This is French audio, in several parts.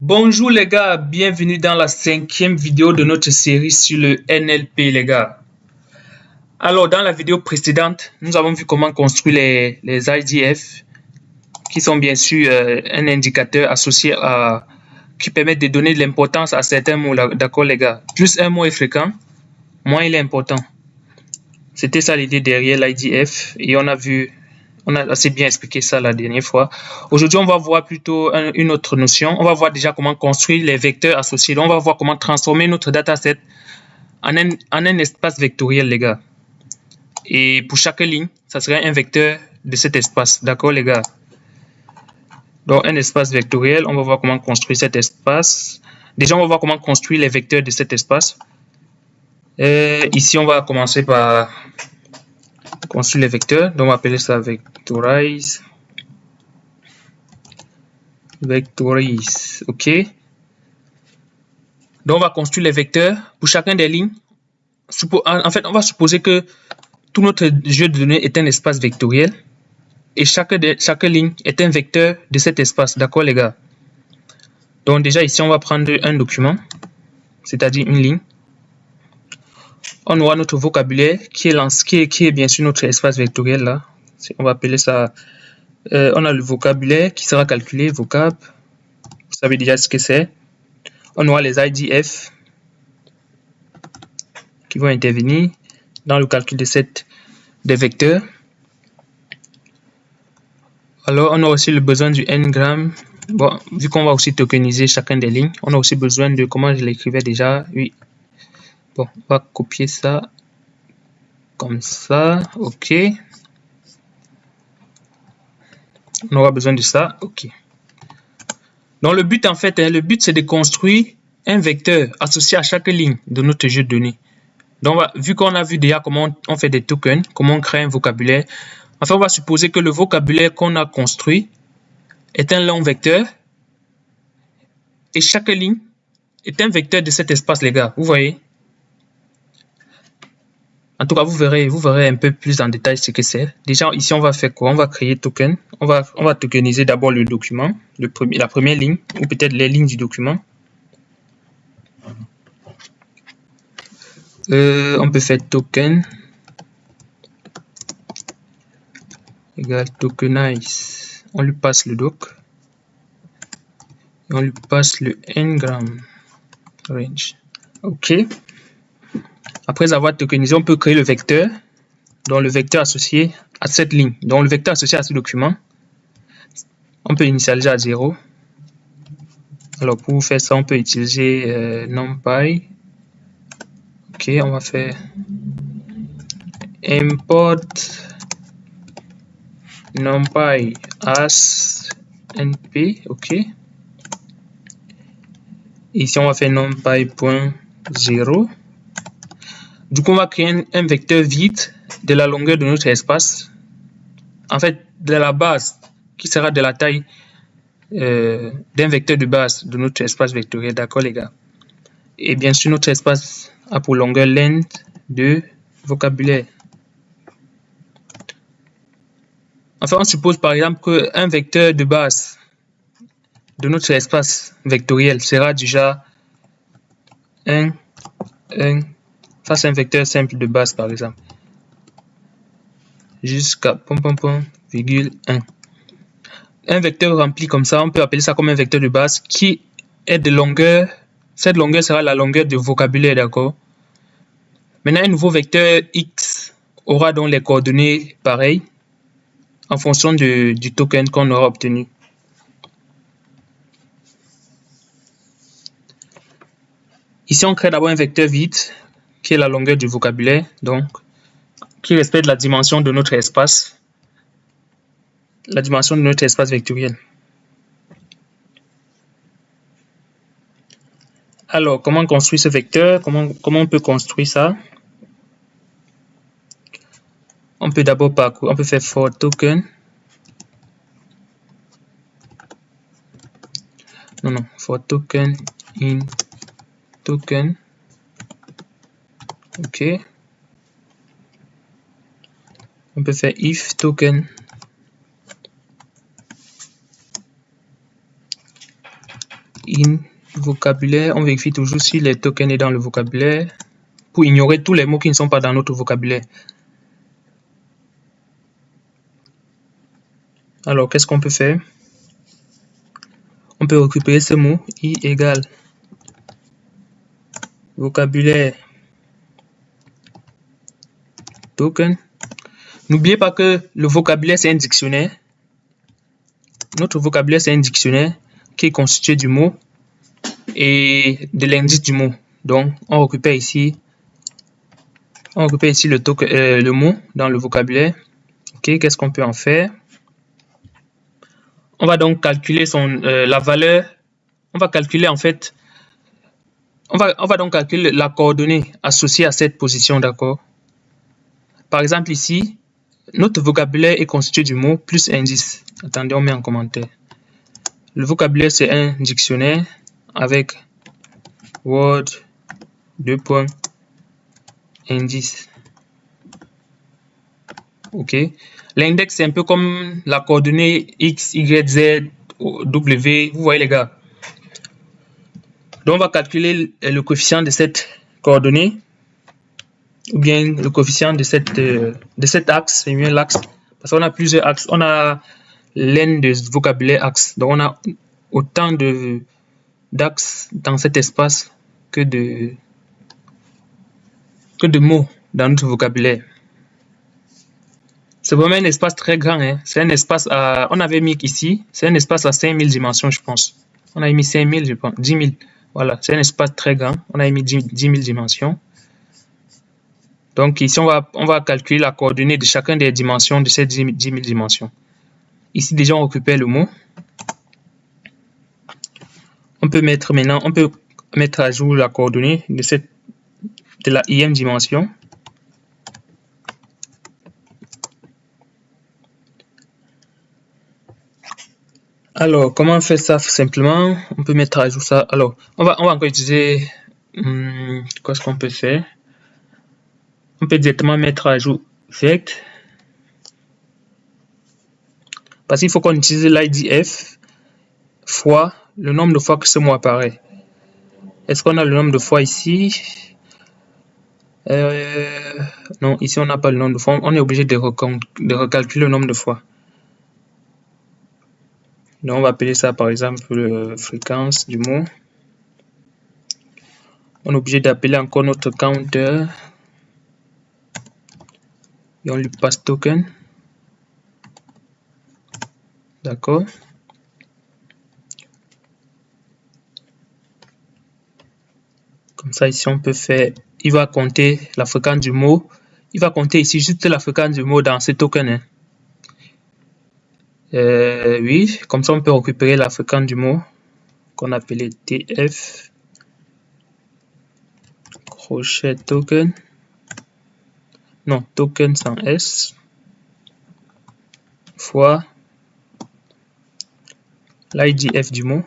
Bonjour les gars, bienvenue dans la 5e vidéo de notre série sur le NLP les gars. Alors dans la vidéo précédente, nous avons vu comment construire les IDF qui sont bien sûr un indicateur associé qui permet de donner de l'importance à certains mots, d'accord les gars. Plus un mot est fréquent, moins il est important. C'était ça l'idée derrière l'IDF et on a assez bien expliqué ça la dernière fois. Aujourd'hui, on va voir plutôt une autre notion. On va voir déjà comment construire les vecteurs associés. Donc, on va voir comment transformer notre dataset en un espace vectoriel, les gars. Et pour chaque ligne, ça serait un vecteur de cet espace. D'accord, les gars? Donc, un espace vectoriel, on va voir comment construire cet espace. Déjà, on va voir comment construire les vecteurs de cet espace. Ici, on va commencer par construire les vecteurs. Donc, on va appeler ça vectorize. Vectorize, ok. Donc, on va construire les vecteurs pour chacun des lignes. En fait, on va supposer que tout notre jeu de données est un espace vectoriel et chaque ligne est un vecteur de cet espace. D'accord, les gars? Donc, déjà, ici, on va prendre un document, c'est-à-dire une ligne. On aura notre vocabulaire qui est bien sûr notre espace vectoriel là. On va appeler ça. On a le vocabulaire qui sera calculé, vocab. Vous savez déjà ce que c'est. On aura les IDF qui vont intervenir dans le calcul des vecteurs. Alors, on a aussi le besoin du n-gramme. Bon, vu qu'on va aussi tokeniser chacun des lignes, on a aussi besoin de, comment je l'écrivais déjà, oui. Bon, on va copier ça comme ça, ok. On aura besoin de ça, ok. Donc, le but, en fait, c'est de construire un vecteur associé à chaque ligne de notre jeu de données. Donc, vu qu'on a vu déjà comment on fait des tokens, comment on crée un vocabulaire, enfin, on va supposer que le vocabulaire qu'on a construit est un long vecteur et chaque ligne est un vecteur de cet espace, les gars. Vous voyez? En tout cas, vous verrez un peu plus en détail ce que c'est. Déjà, ici, on va faire quoi? On va créer token. On va tokeniser d'abord le document, la première ligne, ou peut-être les lignes du document. On peut faire token égale tokenize. On lui passe le doc. Et on lui passe le n-gramme range. OK. Après avoir tokenisé, on peut créer le vecteur. Donc, le vecteur associé à cette ligne. Donc, le vecteur associé à ce document. On peut initialiser à 0. Alors, pour faire ça, on peut utiliser NumPy. Ok, on va faire import NumPy as np. Ok. Ici, on va faire NumPy.0. Du coup, on va créer un vecteur vide de la longueur de notre espace. En fait, de la base, qui sera de la taille d'un vecteur de base de notre espace vectoriel. D'accord, les gars? Et bien sûr, notre espace a pour longueur length de vocabulaire. Enfin, on suppose par exemple qu'un vecteur de base de notre espace vectoriel sera déjà 1, ça c'est un vecteur simple de base par exemple, jusqu'à virgule 1. Un vecteur rempli comme ça, on peut appeler ça comme un vecteur de base qui est de longueur. Cette longueur sera la longueur du vocabulaire, d'accord? Maintenant, un nouveau vecteur x aura donc les coordonnées pareilles en fonction du token qu'on aura obtenu. Ici, on crée d'abord un vecteur vide qui est la longueur du vocabulaire, donc qui respecte la dimension de notre espace, vectoriel. Alors, comment construire ce vecteur? Comment on peut construire ça? On peut d'abord on peut faire for token. For token in token. Ok. On peut faire if token in vocabulaire, on vérifie toujours si les tokens est dans le vocabulaire pour ignorer tous les mots qui ne sont pas dans notre vocabulaire. Alors, qu'est-ce qu'on peut faire? On peut récupérer ce mot i égale vocabulaire token. N'oubliez pas que le vocabulaire c'est un dictionnaire. Notre vocabulaire c'est un dictionnaire qui est constitué du mot et de l'indice du mot. Donc on récupère ici le token, le mot dans le vocabulaire. Ok, qu'est-ce qu'on peut en faire? On va donc calculer la valeur. On va calculer en fait. On va donc calculer la coordonnée associée à cette position, d'accord? Par exemple ici, notre vocabulaire est constitué du mot plus indice. Attendez, on met en commentaire. Le vocabulaire c'est un dictionnaire avec word, indice. Ok. L'index c'est un peu comme la coordonnée x, y, z, w. Vous voyez les gars. Donc on va calculer le coefficient de cette coordonnée ou bien le coefficient de cet axe. C'est mieux l'axe parce qu'on a plusieurs axes. On a n de vocabulaire axe. Donc on a autant d'axes dans cet espace que de mots dans notre vocabulaire. C'est vraiment un espace très grand. Hein. C'est un espace on avait mis ici, c'est un espace à 5000 dimensions, je pense. On a mis 5000, je pense, 10 000. Voilà, c'est un espace très grand. On a mis 10 000 dimensions. Donc ici, on va calculer la coordonnée de chacune des dimensions de ces 10 000 dimensions. Ici, déjà, on récupère le mot. On peut mettre à jour la coordonnée de la ième dimension. Alors, comment on fait ça simplement? On peut mettre à jour ça. Alors, on va encore utiliser qu'est-ce qu'on peut faire? On peut directement mettre à jour vect. Parce qu'il faut qu'on utilise l'IDF fois le nombre de fois que ce mot apparaît. Est-ce qu'on a le nombre de fois ici? Non, ici on n'a pas le nombre de fois. On est obligé de recalculer le nombre de fois. Donc on va appeler ça par exemple fréquence du mot. On est obligé d'appeler encore notre counter. Et on lui passe token. D'accord. Comme ça ici on peut faire. Il va compter la fréquence du mot. Il va compter ici juste la fréquence du mot dans ce token. Hein. Oui, comme ça on peut récupérer la fréquence du mot qu'on appelait TF crochet token. Non, token sans S fois l'IDF du mot.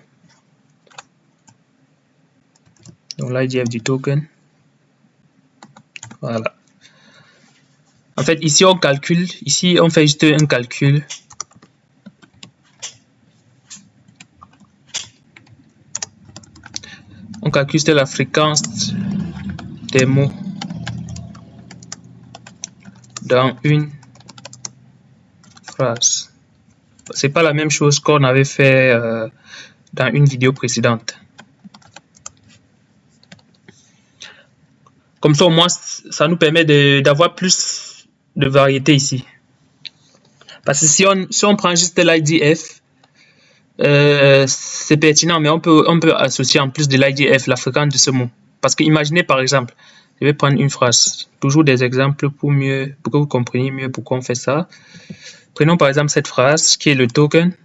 Donc l'IDF du token. Voilà. En fait, ici on calcule, ici on fait juste un calcul. On calcule la fréquence des mots dans une phrase. C'est pas la même chose qu'on avait fait dans une vidéo précédente. Comme ça, au moins, ça nous permet d'avoir plus de variété ici. Parce que si on prend juste l'IDF, c'est pertinent, mais on peut associer en plus de l'IDF la fréquence de ce mot. Parce que imaginez par exemple, je vais prendre une phrase, toujours des exemples pour que vous compreniez mieux pourquoi on fait ça. Prenons par exemple cette phrase qui est le token.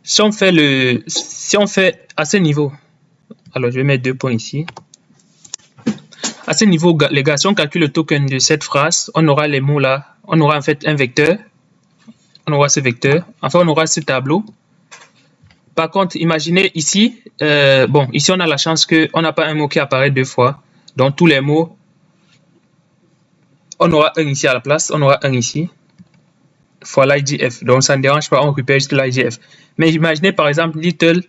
Si on fait à ce niveau, alors je vais mettre 2 points ici. À ce niveau, les gars, si on calcule le token de cette phrase, on aura les mots là. On aura en fait un vecteur. On aura ce vecteur. Enfin, on aura ce tableau. Par contre, imaginez ici, ici on a la chance qu'on n'a pas un mot qui apparaît 2 fois. Donc tous les mots, on aura un ici à la place, on aura un ici. fois l'IDF. Donc, ça ne dérange pas, on récupère juste l'IDF. Mais imaginez, par exemple, little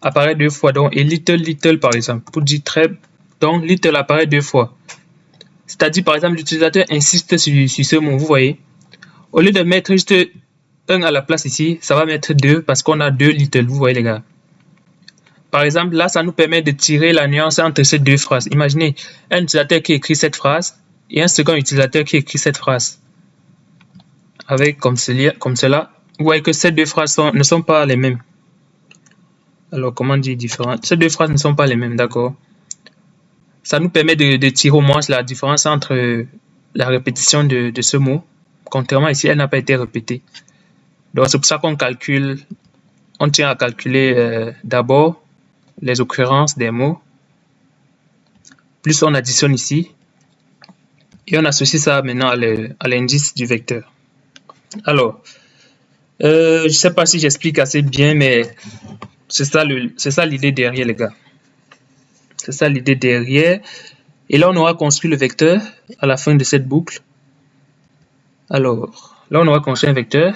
apparaît 2 fois, donc, et little, par exemple, pour dire très, donc, little apparaît 2 fois. C'est-à-dire, par exemple, l'utilisateur insiste sur ce mot, vous voyez. Au lieu de mettre juste 1 à la place ici, ça va mettre 2 parce qu'on a 2 little, vous voyez les gars. Par exemple, là, ça nous permet de tirer la nuance entre ces deux phrases. Imaginez un utilisateur qui écrit cette phrase et un second utilisateur qui écrit cette phrase. Avec comme cela, vous voyez que ces deux phrases ne sont pas les mêmes. Alors, comment dire différentes? Ces deux phrases ne sont pas les mêmes, d'accord? Ça nous permet de tirer au moins la différence entre la répétition de ce mot. Contrairement ici, elle n'a pas été répétée. Donc, c'est pour ça qu'on calcule, on tient à calculer d'abord les occurrences des mots. Plus on additionne ici. Et on associe ça maintenant à l'indice du vecteur. Alors, je ne sais pas si j'explique assez bien, mais c'est ça l'idée derrière, les gars. C'est ça l'idée derrière. Et là, on aura construit le vecteur à la fin de cette boucle. Alors, là, on aura construit un vecteur.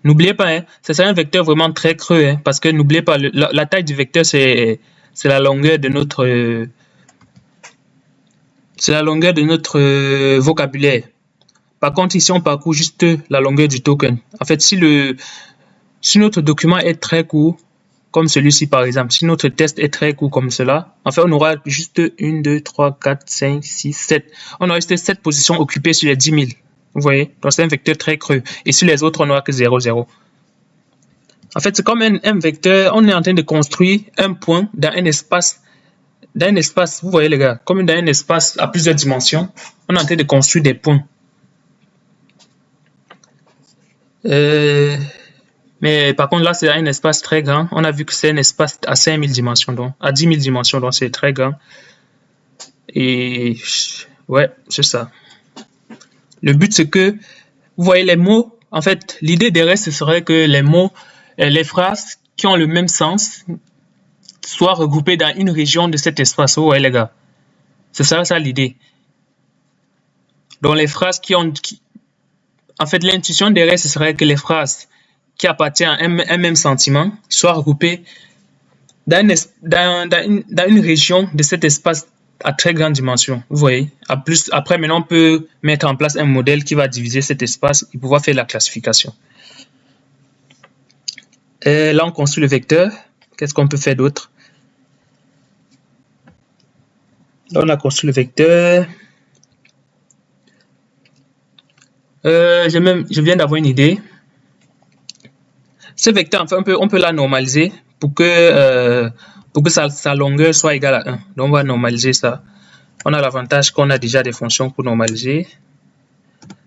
N'oubliez pas, hein, c'est un vecteur vraiment très creux, hein, parce que n'oubliez pas, la taille du vecteur, c'est la longueur de notre... c'est la longueur de notre vocabulaire. Par contre, ici, on parcourt juste la longueur du token. En fait, si notre document est très court, comme celui-ci par exemple, si notre test est très court comme cela, en fait, on aura juste 1, 2, 3, 4, 5, 6, 7. On aura juste 7 positions occupées sur les 10 000. Vous voyez? Donc, c'est un vecteur très creux. Et sur les autres, on n'aura que 0, 0. En fait, c'est comme un vecteur. On est en train de construire un point dans un espace. Vous voyez les gars, comme dans un espace à plusieurs dimensions, on est en train de construire des points. Mais par contre, là, c'est un espace très grand. On a vu que c'est un espace à 5000 dimensions, donc à 10 000 dimensions, donc c'est très grand. Et ouais, c'est ça. Le but, c'est que, vous voyez les mots, en fait, l'idée derrière, ce serait que les mots, les phrases qui ont le même sens soient regroupées dans une région de cet espace. Vous voyez les gars, c'est ça l'idée. Donc les phrases en fait, l'intuition derrière, ce serait que les phrases qui appartiennent à un même sentiment soient regroupées dans une région de cet espace à très grande dimension. Vous voyez. Après, maintenant, on peut mettre en place un modèle qui va diviser cet espace et pouvoir faire la classification. Et là, on construit le vecteur. Qu'est-ce qu'on peut faire d'autre? Là, on a construit le vecteur. Je viens d'avoir une idée. Ce vecteur, enfin, on peut la normaliser pour que sa longueur soit égale à 1. Donc, on va normaliser ça. On a l'avantage qu'on a déjà des fonctions pour normaliser.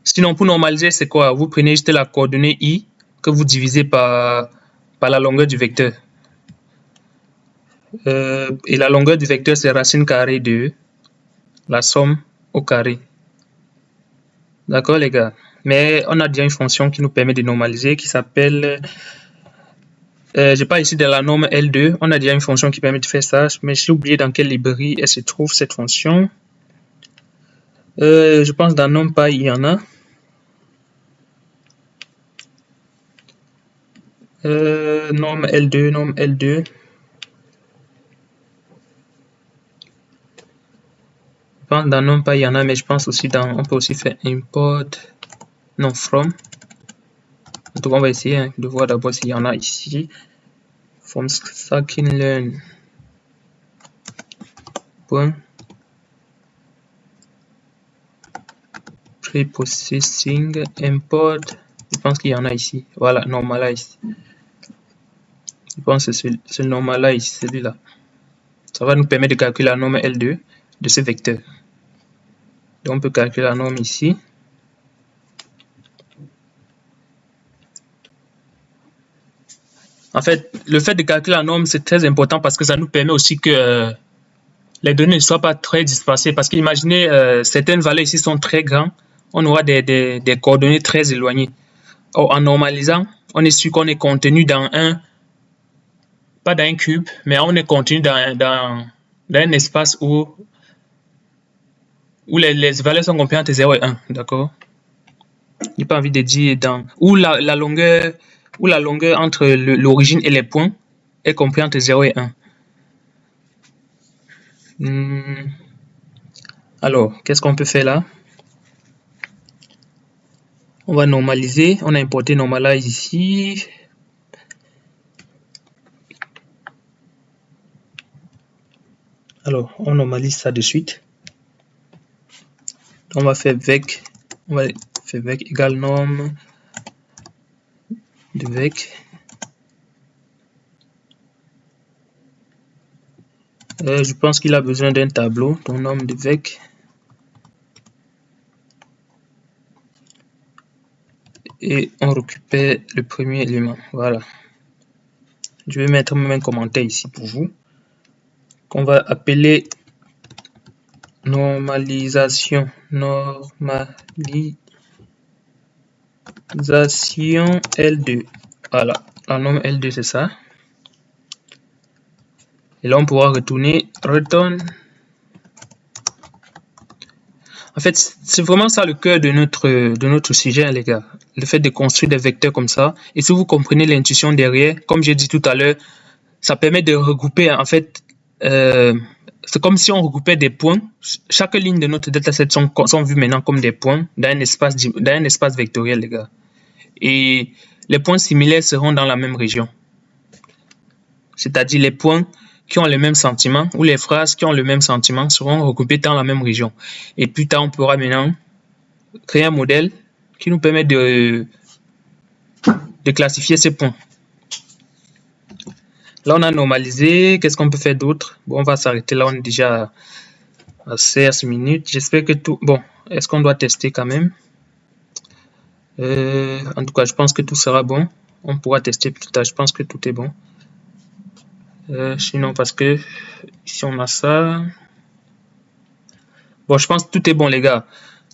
Sinon, pour normaliser, c'est quoi? Vous prenez juste la coordonnée i que vous divisez par la longueur du vecteur. Et la longueur du vecteur, c'est racine carrée de la somme au carré. D'accord, les gars? Mais on a déjà une fonction qui nous permet de normaliser qui s'appelle... je parle ici de la norme L2. On a déjà une fonction qui permet de faire ça, mais j'ai oublié dans quelle librairie elle se trouve cette fonction. Je pense dans NumPy, il y en a. Norme L2. Je pense dans NumPy, il y en a, mais je pense aussi on peut aussi faire import, non, from. En tout cas, on va essayer de voir d'abord s'il y en a ici. From scikit-learn. Preprocessing, import. Je pense qu'il y en a ici. Voilà, normalize. Je pense que c'est ce normalize, celui-là. Ça va nous permettre de calculer la norme L2 de ce vecteur. Donc, on peut calculer la norme ici. En fait, le fait de calculer la norme, c'est très important parce que ça nous permet aussi que les données ne soient pas très dispersées. Parce qu'imaginez, certaines valeurs ici sont très grandes, on aura des coordonnées très éloignées. Or, en normalisant, on est sûr qu'on est contenu dans pas dans un cube, mais on est contenu dans un espace où les valeurs sont comprises entre 0 et 1, d'accord? J'ai pas envie de dire dans où la longueur entre l'origine et les points est compris entre 0 et 1. Alors, qu'est-ce qu'on peut faire là? On va normaliser. On a importé normalize ici. Alors, on normalise ça de suite. On va faire vec. On va faire vec égale norme de vec. Je pense qu'il a besoin d'un tableau. Donc, norme de vec. Et on récupère le premier élément. Voilà. Je vais mettre même un commentaire ici pour vous. Qu'on va appeler normalisation. Normalisation L2. Voilà. La norme L2, c'est ça. Et là, on pourra retourner return. En fait, c'est vraiment ça le cœur de notre sujet, les gars. Le fait de construire des vecteurs comme ça. Et si vous comprenez l'intuition derrière, comme j'ai dit tout à l'heure, ça permet de regrouper, en fait, c'est comme si on regroupait des points. Chaque ligne de notre dataset sont vues maintenant comme des points dans un espace vectoriel, les gars. Et les points similaires seront dans la même région. C'est-à-dire les points qui ont le même sentiment ou les phrases qui ont le même sentiment seront regroupées dans la même région. Et plus tard, on pourra maintenant créer un modèle qui nous permet de classifier ces points. Là, on a normalisé. Qu'est-ce qu'on peut faire d'autre? Bon, on va s'arrêter là. On est déjà à 16 minutes. J'espère que tout... Bon, est-ce qu'on doit tester quand même? En tout cas, je pense que tout sera bon. On pourra tester plus tard. Je pense que tout est bon. Sinon, parce que ici, on a ça. Bon, je pense que tout est bon, les gars.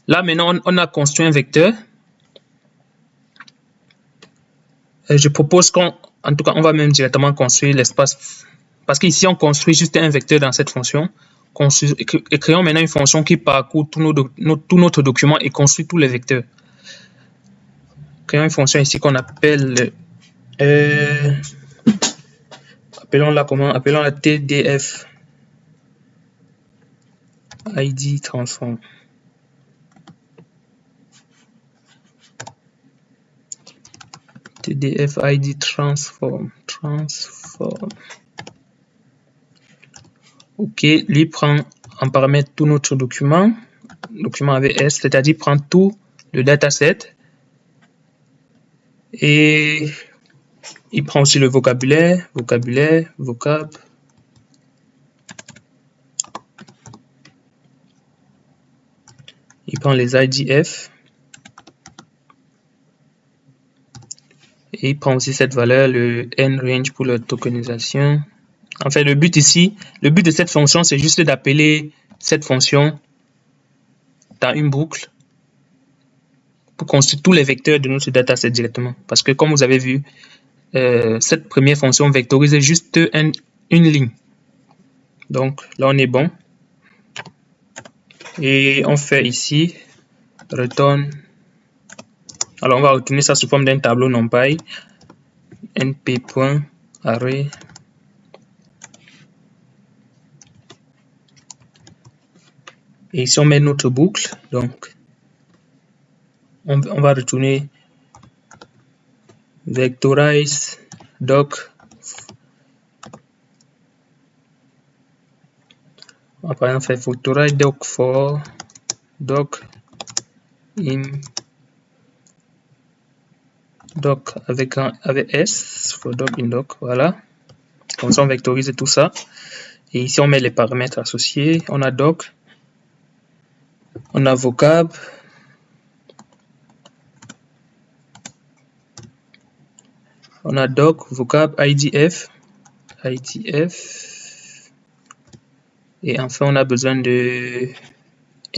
Là, maintenant, on a construit un vecteur. Je propose en tout cas, on va même directement construire l'espace. Parce qu'ici, on construit juste un vecteur dans cette fonction. Et créons maintenant une fonction qui parcourt tout notre document et construit tous les vecteurs. Créons une fonction ici qu'on appelle... appelons-la comment? Appelons-la TDF. ID transform. TDF ID transform. Ok, lui prend en paramètre tout notre document avec S, c'est-à-dire prend tout le dataset et il prend aussi le vocab. Il prend les IDF et il prend aussi cette valeur, le nRange pour la tokenisation. En fait, le but de cette fonction, c'est juste d'appeler cette fonction dans une boucle pour construire tous les vecteurs de notre dataset directement. Parce que comme vous avez vu, cette première fonction vectorise juste une ligne. Donc là, on est bon. Et on fait ici return. Alors, on va retourner ça sous forme d'un tableau NumPy. np.array. Et ici, on met notre boucle. Donc, on va retourner vectorize doc. On va par exemple faire vectorize doc for doc in doc avec S for doc in doc. Voilà. Comme ça, on vectorise tout ça. Et ici, on met les paramètres associés. On a doc. On a vocab. On a doc, vocab, IDF. Et enfin, on a besoin de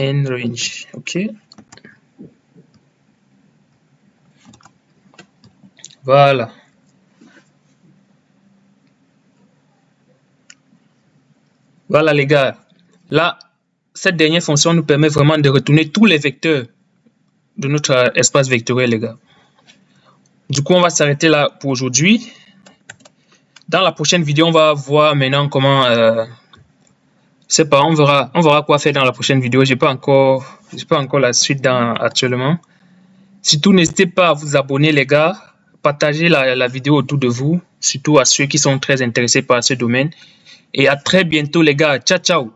nRange. OK. Voilà. Voilà, les gars. Là, cette dernière fonction nous permet vraiment de retourner tous les vecteurs de notre espace vectoriel, les gars. Du coup, on va s'arrêter là pour aujourd'hui. Dans la prochaine vidéo, on va voir maintenant comment... je sais pas, on verra quoi faire dans la prochaine vidéo. J'ai pas encore la suite actuellement. Surtout, n'hésitez pas à vous abonner, les gars. Partagez la vidéo autour de vous, surtout à ceux qui sont très intéressés par ce domaine. Et à très bientôt, les gars. Ciao, ciao.